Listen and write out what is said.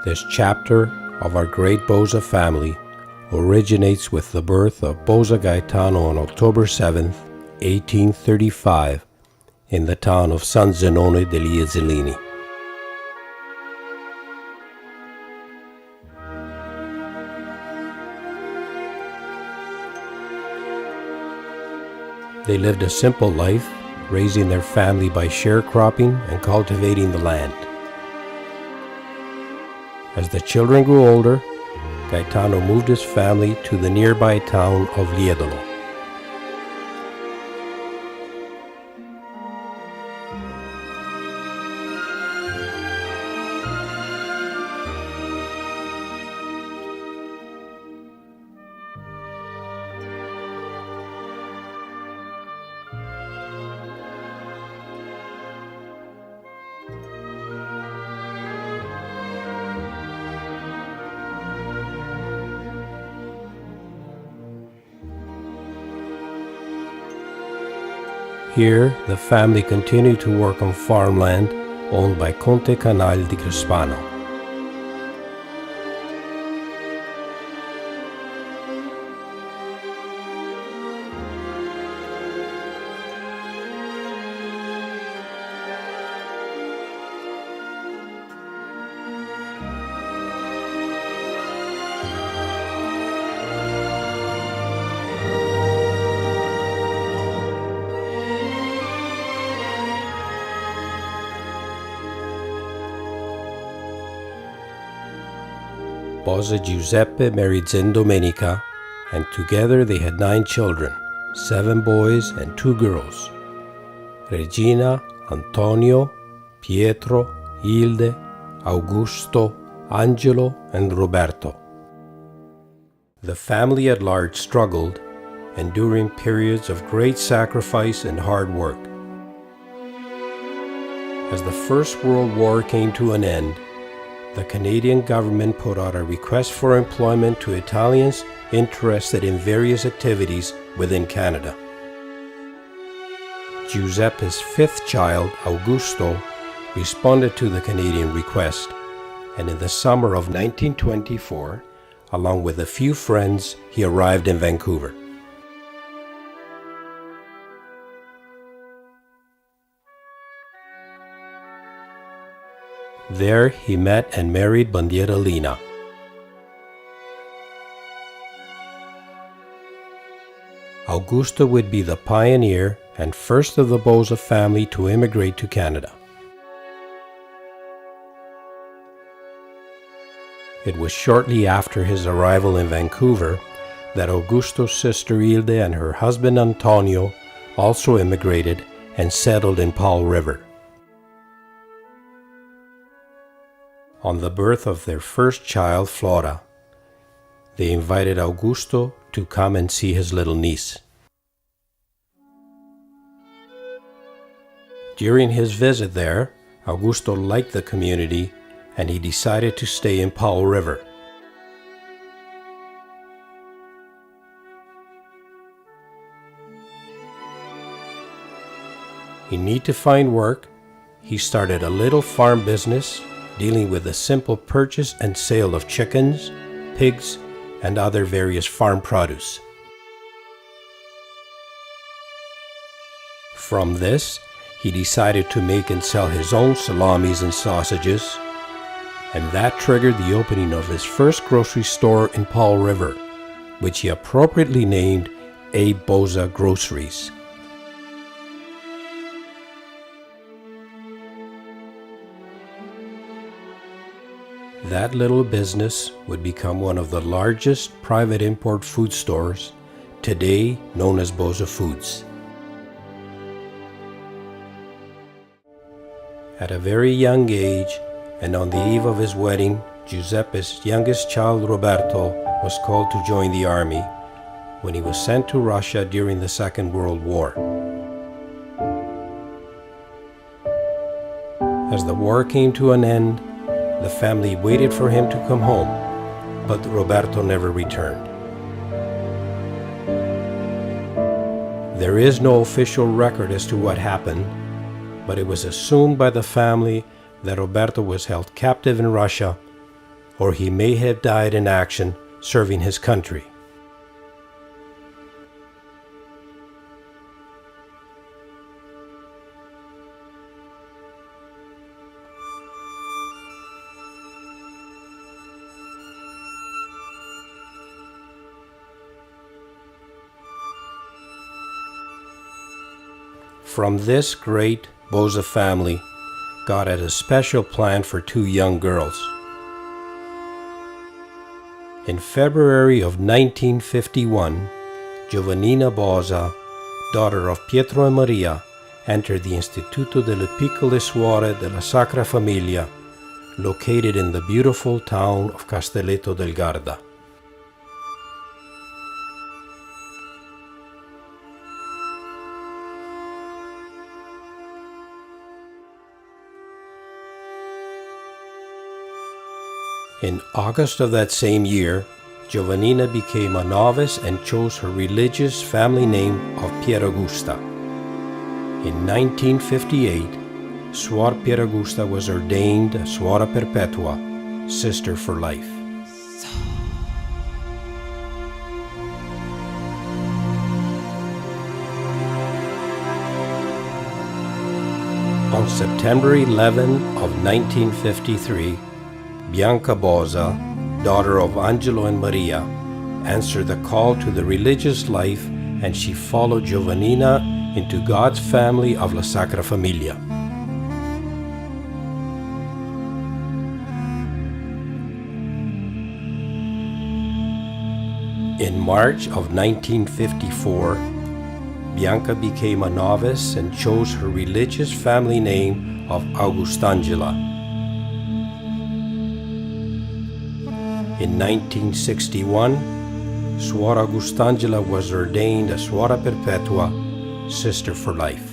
This chapter of our great BOSA family originates with the birth of BOSA Gaetano on October 7th, 1835, in the town of San Zenone degli Ezzelini. They lived a simple life, raising their family by sharecropping and cultivating the land. As the children grew older, Gaetano moved his family to the nearby town of Liedolo. Here, the family continued to work on farmland owned by Conte Canal di Crespano. BOSA Giuseppe married Zen Domenica, and together they had 9 children, 7 boys and 2 girls: Regina, Antonio, Pietro, Hilde, Augusto, Angelo, and Roberto. The family at large struggled, enduring periods of great sacrifice and hard work. As the First World War came to an end, the Canadian government put out a request for employment to Italians interested in various activities within Canada. Giuseppe's 5th child, Augusto, responded to the Canadian request, and in the summer of 1924, along with a few friends, he arrived in Vancouver. There he met and married Bandiera Lina. Augusto would be the pioneer and first of the BOSA family to immigrate to Canada. It was shortly after his arrival in Vancouver that Augusto's sister Hilde and her husband Antonio also immigrated and settled in Powell River. On the birth of their first child, Flora, they invited Augusto to come and see his little niece. During his visit there, Augusto liked the community and he decided to stay in Powell River. In need to find work, he started a little farm business dealing with the simple purchase and sale of chickens, pigs, and other various farm produce. From this, he decided to make and sell his own salamis and sausages, and that triggered the opening of his first grocery store in Powell River, which he appropriately named A. BOSA Groceries. That little business would become one of the largest private import food stores, today known as BOSA Foods. At a very young age, and on the eve of his wedding, Giuseppe's youngest child, Roberto, was called to join the army when he was sent to Russia during the Second World War. As the war came to an end, the family waited for him to come home, but Roberto never returned. There is no official record as to what happened, but it was assumed by the family that Roberto was held captive in Russia or he may have died in action serving his country. From this great BOSA family, God had a special plan for two young girls. In February of 1951, Giovannina BOSA, daughter of Pietro and Maria, entered the Istituto delle Piccole Suore della Sacra Famiglia, located in the beautiful town of Castelletto del Garda. In August of that same year, Giovannina became a novice and chose her religious family name of Pieraugusta. In 1958, Suor Pieraugusta was ordained a Suora Perpetua, Sister for Life. On September 11 of 1953, Bianca BOSA, daughter of Angelo and Maria, answered the call to the religious life, and she followed Giovannina into God's family of La Sacra Famiglia. In March of 1954, Bianca became a novice and chose her religious family name of Augustangela. In 1961, Suor Augustangela was ordained a Suora Perpetua, Sister for Life.